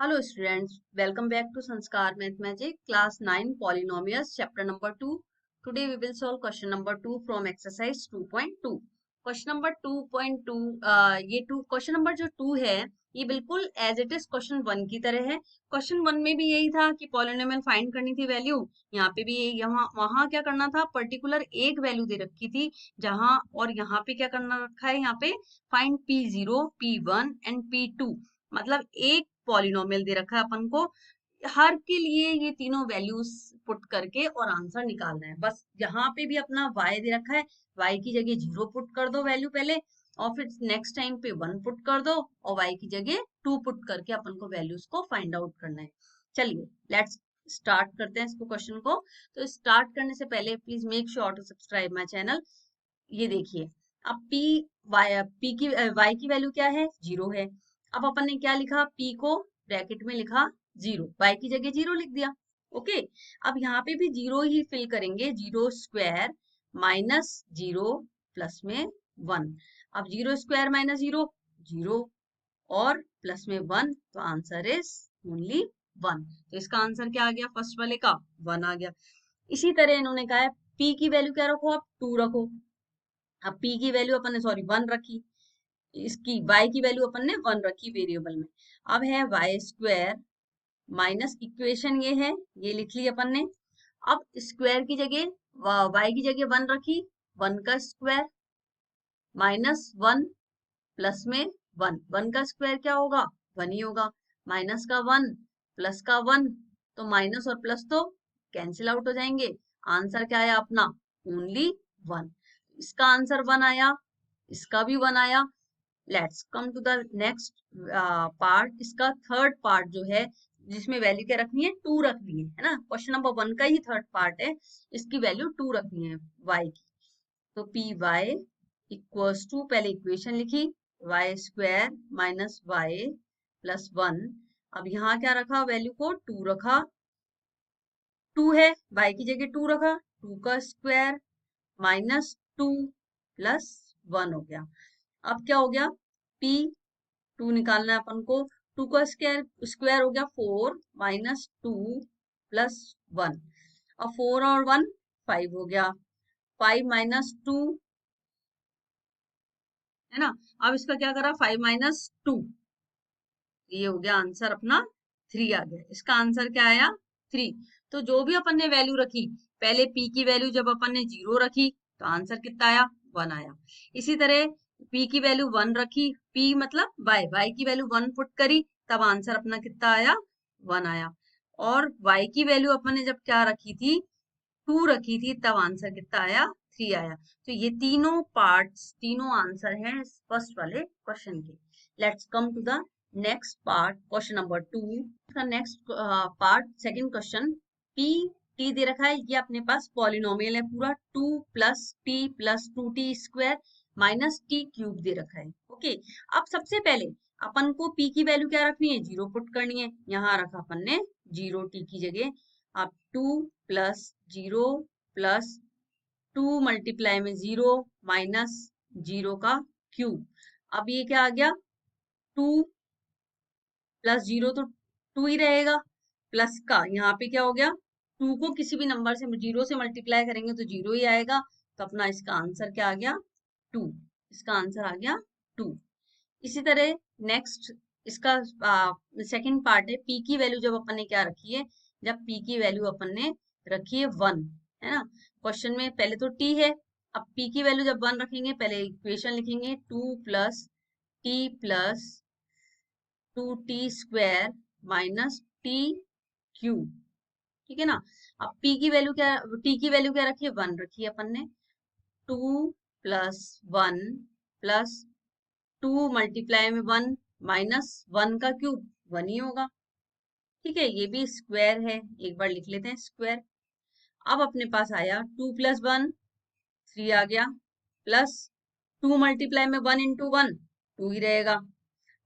Hello students, welcome back to Sanskar Mathematics, class 9 polynomials, chapter number 2. Today we will solve question number 2 from exercise 2.2. Question number 2.2 ये question number जो 2 है ये बिल्कुल as it is question 1 की तरह है। Question 1 में भी यही था कि पॉलिनोमियल फाइंड करनी थी वैल्यू, यहाँ पे भी यहाँ वहां क्या करना था, पर्टिकुलर एक वैल्यू दे रखी थी जहां, और यहाँ पे क्या करना रखा है, यहाँ पे find P0, P1 and P2, मतलब एक पॉलिनोमियल दे रखा है अपन को, हर के लिए ये तीनों वैल्यूज पुट करके और आंसर निकालना है। बस यहाँ पे भी अपना y दे रखा है, y की जगह 0 पुट कर दो वैल्यू पहले, और फिर नेक्स्ट टाइम पे 1 पुट कर दो और y की जगह 2 पुट करके अपन को वैल्यूज को फाइंड आउट करना है। चलिए लेट्स स्टार्ट करते हैं इसको क्वेश्चन को। तो स्टार्ट करने से पहले please make sure to subscribe my channel. ये देखिए, अब y की वैल्यू क्या है, 0 है। अब अपन ने क्या लिखा, p को ब्रैकेट में लिखा 0, y की जगह 0 लिख दिया। ओके, अब यहाँ पे भी 0 ही फिल करेंगे, 0 स्क्वायर माइनस 0 प्लस में 1। अब 0 स्क्वायर माइनस 0 0 और प्लस में 1, तो आंसर इज ओनली 1। तो इसका आंसर क्या आ गया, फर्स्ट वाले का 1 आ गया। इसी तरह इन्होंने कहा है p की वैल्यू क्या रखो, आप 2 रखो। अब p की वैल्यू अपन ने 1 रखी, इसकी y की वैल्यू अपन ने 1 रखी वेरिएबल में। अब है वाई स्क्वायर माइनस, इक्वेशन ये है, ये लिख ली अपन ने। अब स्क्वायर की जगह y की जगह 1 रखी, 1 का स्क्वायर माइनस 1 प्लस में 1, 1 का स्क्वायर क्या होगा, 1 ही होगा, माइनस का 1 प्लस का 1, तो माइनस और प्लस तो कैंसिल आउट हो जाएंगे। आंसर क्या आया अपना, ओनली 1। इसका आंसर 1 आया, इसका भी 1 आया। Let's come to the next part. इसका थर्ड पार्ट जो है, जिसमें वैल्यू क्या रखनी है, 2 रखनी है ना। क्वेश्चन नंबर 1 का ही थर्ड पार्ट है, इसकी वैल्यू 2 रखनी है y की। तो पी वाई इक्वल्स टू, पहले इक्वेशन लिखी, Y square minus Y plus 1। अब यहाँ क्या रखा, वैल्यू को 2 रखा, 2 है, y की जगह 2 रखा, 2 का स्क्वायर माइनस 2 प्लस 1 हो गया। अब क्या हो गया, p 2 निकालना है अपन को, 2 का स्क्वायर स्क्वायर हो गया 4 माइनस 2 प्लस 1। अब 4 और 1 5 हो गया, 5 माइनस 2 है ना। अब इसका क्या करा, 5 माइनस 2, ये हो गया आंसर अपना 3 आ गया। इसका आंसर क्या आया, 3। तो जो भी अपन ने वैल्यू रखी, पहले p की वैल्यू जब अपन ने 0 रखी तो आंसर कितना आया, 1 आया। इसी तरह p की वैल्यू 1 रखी, p मतलब y की वैल्यू 1 पुट करी, तब आंसर अपना कितना आया, 1 आया। और y की वैल्यू अपन ने जब क्या रखी थी, 2 रखी थी, तब आंसर कितना आया, 3 आया। तो ये तीनों पार्ट्स, तीनों आंसर हैं फर्स्ट वाले क्वेश्चन के। Let's come to the next part, question number 2 का next part, second question. p t दे रखा है, ये अपने पास पॉलिनोमियल है पूरा, 2 plus t plus 2t square minus t cube दे रखा है। ओके, अब सबसे पहले अपन को p की वैल्यू क्या रखनी है, 0 पुट करनी है। यहाँ रखा अपन ने 0 t की जगह। अब 2 प्लस 0 प्लस 2 मल्टीप्लाई में 0 माइनस 0 का क्यूब। अब ये क्या आ गया, 2 प्लस 0 तो 2 ही रहेगा, प्लस का यहाँ पे क्या हो गया, 2 को किसी भी नंबर से 0 से मल्टीप्लाई करेंगे तो 0 ही आएगा। तो अपना इसका आंसर क्या आ गया, 2। इसका आंसर आ गया 2। इसी तरह नेक्स्ट इसका सेकंड पार्ट है, p की वैल्यू जब अपन ने क्या रखी है, जब p की वैल्यू अपन ने रखी है 1, है ना। क्वेश्चन में पहले तो t है, अब p की वैल्यू जब 1 रखेंगे, पहले इक्वेशन लिखेंगे, 2 plus t plus 2t square minus t cube, ठीक है ना। अब p की वैल्यू क्या, t की वैल्यू क्या रखी है, 1 रखी है अपन ने। 2 प्लस 1 प्लस 2 मल्टीप्लाई में 1 माइनस 1 का क्यूब 1 ही होगा, ठीक है। ये भी स्क्वायर है, एक बार लिख लेते हैं स्क्वायर। अब अपने पास आया 2 प्लस 1 3 आ गया, प्लस 2 मल्टीप्लाई में 1 इंटू 1 2 ही रहेगा,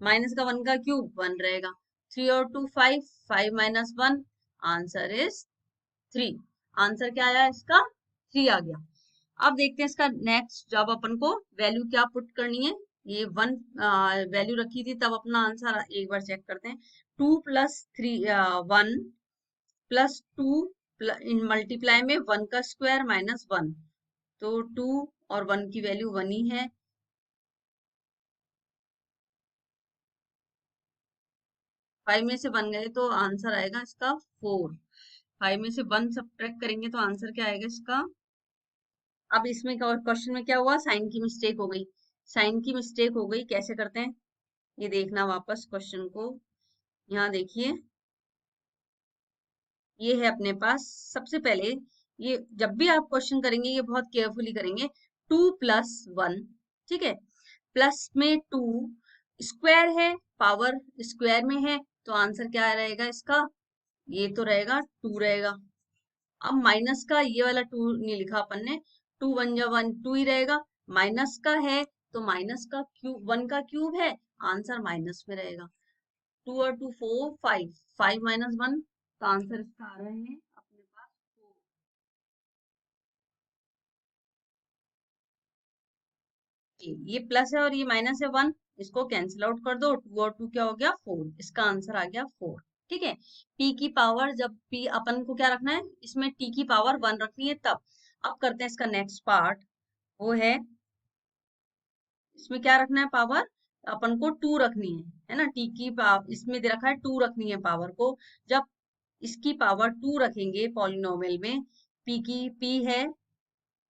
माइनस का 1 का क्यूब 1 रहेगा, 3 और 2 5, 5 माइनस 1, आंसर इज 3। आंसर क्या आया इसका, 3 आ गया। अब देखते हैं इसका नेक्स्ट, जब अपन को वैल्यू क्या पुट करनी है, ये 1 वैल्यू रखी थी तब अपना आंसर एक बार चेक करते हैं। 2+3 1 +2 इन मल्टीप्लाई में 1 का स्क्वायर -1, तो 2 और 1 की वैल्यू 1 ही है। 5 में से 1 गए तो आंसर आएगा इसका 4। 5 में से 1 सब्ट्रैक्ट करेंगे तो आंसर क्या आएगा इसका। अब इसमें क्वेश्चन में क्या हुआ, साइन की मिस्टेक हो गई। साइन की मिस्टेक हो गई, कैसे करते हैं ये देखना वापस क्वेश्चन को। यहाँ देखिए, ये है अपने पास। सबसे पहले ये जब भी आप क्वेश्चन करेंगे ये बहुत केयरफुली करेंगे। 2+1, ठीक है, प्लस में 2, स्क्वायर है, पावर स्क्वायर में है, तो आंसर क्या रहेगा इसका, ये तो रहेगा 2 रहेगा। अब माइनस का ये वाला 2 नहीं लिखा अपन ने, 2 1 जा 1, 2 ही रहेगा। माइनस का है तो माइनस का क्यूब, 1 का क्यूब है, आंसर माइनस में रहेगा। 2 और 2 4, 5, 5 - 1, तो आंसर इसका आ रहे हैं अपने पास 4। ये प्लस है और ये माइनस है 1, इसको कैंसिल आउट कर दो, 2 और 2 क्या हो गया 4, इसका आंसर आ गया 4। ठीक है, p की पावर, जब p अपन को क्या रखना है, इसमें t की पावर 1 रखनी है तब। अब करते हैं इसका नेक्स्ट पार्ट, वो है इसमें क्या रखना है पावर, अपन को 2 रखनी है ना, t की पावर इसमें दे रखा है 2 रखनी है पावर को। जब इसकी पावर 2 रखेंगे पॉलिनोमियल में, p है,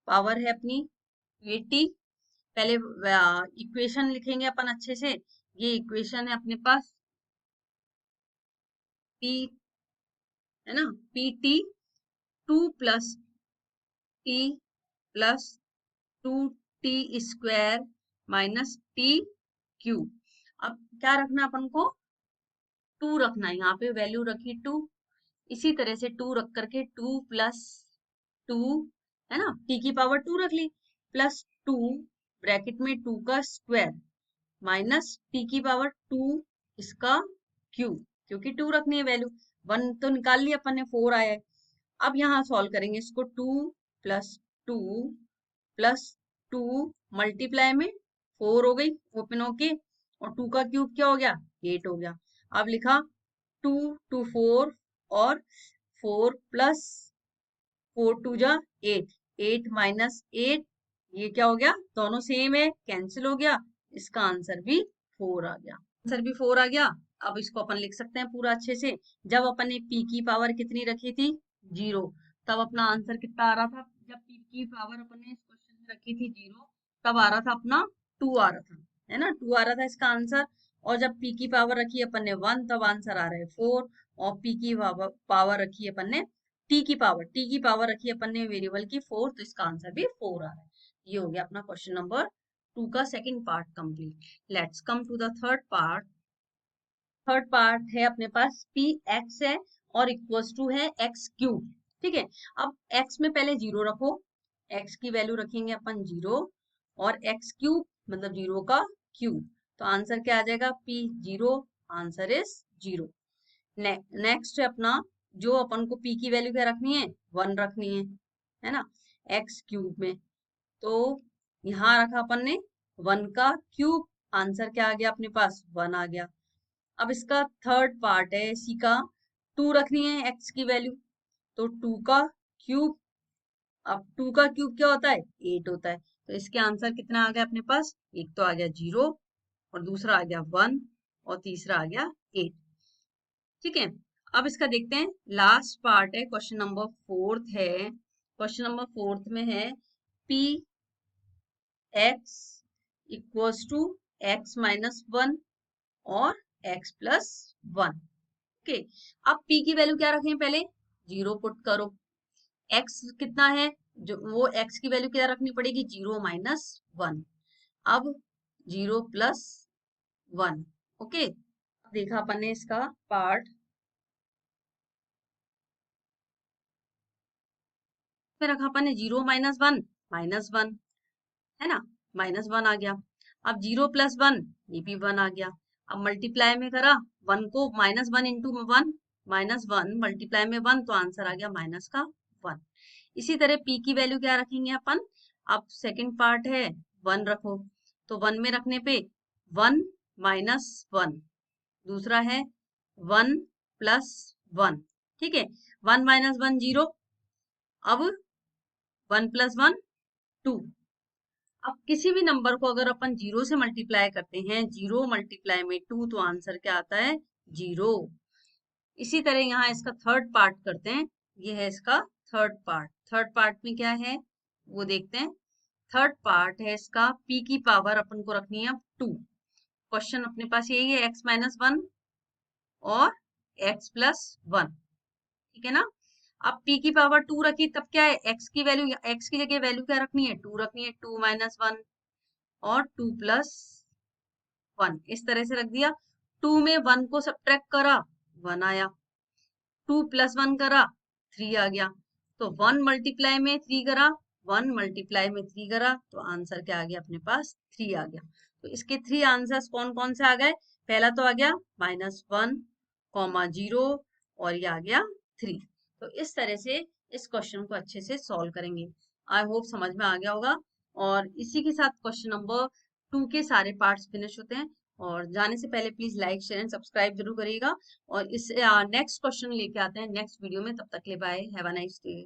पावर है अपनी ये t। पहले इक्वेशन लिखेंगे अपन अच्छे से, ये इक्वेशन है अपने पास p, है ना, pt 2+t+2t² -t³ अब क्या रखना है अपन को, 2 रखना है, यहाँ पे वैल्यू रखी 2, इसी तरह से 2 रख करके 2+2, है ना, t की पावर 2 रख ली, +2 ब्रैकेट में 2 का स्क्वायर माइनस t की पावर 2 इसका क्यूब, क्योंकि 2 रखनी है वैल्यू। 1 तो निकाल लिया अपन ने, 4 आया है। अब यहाँ सॉल्व करेंगे इसको, 2+2 +2 मल्टीप्लाई में 4 हो गई ओपन होके, और 2 का क्यूब क्या हो गया 8 हो गया। अब लिखा 2 2 4 और 4 प्लस 4 2 जा 8, 8 -8, ये क्या हो गया, दोनों सेम है, कैंसिल हो गया, इसका आंसर भी 4 आ गया। आंसर भी 4 आ गया। अब इसको अपन लिख सकते हैं पूरा अच्छे से। जब अपन ने p की पावर कितनी रखी थी 0, तब अपना आंसर कितना आ रहा था, जब p की पावर अपन ने इस क्वेश्चन में रखी थी 0, तब आ रहा था अपना 2 आ रहा था, है ना, 2 आ रहा था इसका आंसर। और जब p की पावर रखी अपन ने 1, तब आंसर आ रहा है 4। और p की पावर रखी अपन ने, t की पावर रखी अपन ने वेरिएबल की 4, तो इसका आंसर भी 4 आ रहा है। ये हो गया अपना क्वेश्चन नंबर 2 का second part complete. Let's come to the third part. Third part है अपने पास p x है और इक्वल्स टू है x³। ठीक है, अब x में पहले 0 रखो, x की वैल्यू रखेंगे अपन 0, और x³ मतलब 0 का क्यूब, तो आंसर क्या आ जाएगा p0, आंसर इज 0। नेक्स्ट है अपना, जो अपन को p की वैल्यू क्या रखनी है 1 रखनी है ना, x³ में, तो यहाँ रखा अपन ने 1 का क्यूब, आंसर क्या आ गया अपने पास 1 आ गया। अब इसका थर्ड पार्ट है इसी का, 2 रखनी है x की वैल्यू, तो 2 का क्यूब, अब 2 का क्यूब क्या होता है 8 होता है, तो इसके आंसर कितना आ गया अपने पास, एक तो आ गया 0, और दूसरा आ गया 1, और तीसरा आ गया 8। ठीक है, अब इसका देखते हैं लास्ट पार्ट है, क्वेश्चन नंबर 4 है। क्वेश्चन नंबर 4 में है p x equals to x-1 और x+1। ओके, अब p की वैल्यू क्या रखें, पहले 0 पुट करो, x कितना है, जो वो x की वैल्यू क्या रखनी पड़ेगी 0 - 1, अब 0 + 1। ओके, देखा अपन ने इसका पार्ट में रखा अपन ने 0 - 1 -1, है ना, -1 आ गया। अब 0 + 1, ये भी 1 आ गया। अब मल्टीप्लाई में करा 1 को, -1 इंटू 1, -1 मल्टीप्लाई में 1, तो आंसर आ गया माइनस का 1। इसी तरह p की वैल्यू क्या रखेंगे अपन, अब सेकंड पार्ट है 1 रखो, तो 1 में रखने पे 1 माइनस 1, दूसरा है 1 प्लस 1, ठीक है। 1 माइनस 1 0, अब 1 प्लस 1 2। अब किसी भी नंबर को अगर अपन 0 से मल्टीप्लाई करते हैं, 0 मल्टीप्लाई में 2, तो आंसर क्या आता है? 0। इसी तरह यहाँ इसका थर्ड पार्ट करते हैं। ये है इसका थर्ड पार्ट। थर्ड पार्ट में क्या है वो देखते हैं। थर्ड पार्ट है इसका p की पावर अपन को रखनी है अब 2। क्वेश्चन अपने पास यही है, x माइनस 1 और x प्लस 1, ठीक है ना। अब p की पावर 2 रखी, तब क्या है, x की वैल्यू, x की जगह वैल्यू क्या रखनी है? 2 रखनी है। 2 माइनस 1 और 2 प्लस 1, इस तरह से रख दिया। 2 में 1 को सब्ट्रैक्ट करा, 1 आया। 2 प्लस 1 करा, 3 आ गया। तो 1 मल्टीप्लाई में 3 करा, 1 मल्टीप्लाई में 3 करा, तो आंसर क्या आ गया अपने पास? 3 आ गया। तो इसके 3 आंसर्स कौन कौन से आ गए? पहला तो आ गया -1, 0 और ये आ गया 3। तो इस तरह से इस क्वेश्चन को अच्छे से सॉल्व करेंगे। आई होप समझ में आ गया होगा। और इसी के साथ क्वेश्चन नंबर 2 के सारे पार्ट्स फिनिश होते हैं। और जाने से पहले please like share and subscribe जरूर करिएगा। और इस नेक्स्ट क्वेश्चन लेके आते हैं नेक्स्ट वीडियो में। तब तक के लिए bye, have a nice day.